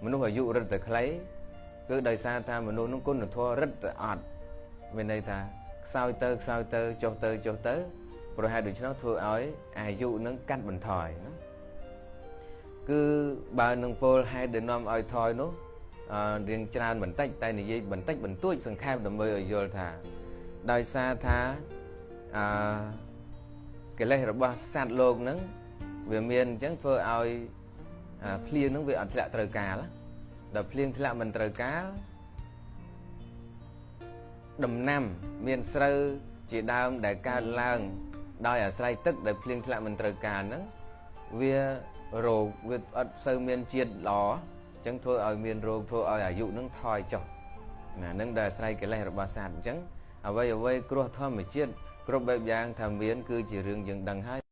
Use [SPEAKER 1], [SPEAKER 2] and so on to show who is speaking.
[SPEAKER 1] មនុស្សអាយុរឹតតែខ្លីគឺដោយសារថាមនុស្សនោះគុណធម៌រឹតតែអត់មានន័យថាខ្សោយទៅចុះទៅប្រហែលដូច្នោះធ្វើឲ្យអាយុនឹងកាត់បន្ថយណាគឺបើនឹងពលហេតុដែលនាំឲ្យថយនោះរៀងច្រើនបន្តិចតែនិយាយបន្តិចបន្តួចសង្ខេបដើម្បីឲ្យយល់ថាដោយសារថាកិលេសរបស់សត្វលោកហ្នឹងវាមានអញ្ចឹងធ្វើឲ្យភ្លៀងហ្នឹងវាអត់ធ្លាក់ត្រូវកាលដល់ភ្លៀងធ្លាក់មិនត្រូវកាលដំណាំមានស្រូវជាដើមដែលកើតឡើងដោយអាស្រ័យទឹកដែលភ្លៀងធ្លាក់មិនត្រូវកាលហ្នឹងវារោគវាអត់សូវមានជាតិល្អអញ្ចឹងធ្វើឲ្យមានរោគធ្វើឲ្យអាយុហ្នឹងថយចុះណានឹងដែលអាស្រ័យកិលេសរបស់សត្វអញ្ចឹងអ្វីគ្រោះធម្មជាតិគ្រប់បែបយ៉ាងថាមានគឺជារឿងយើងដឹងហើយ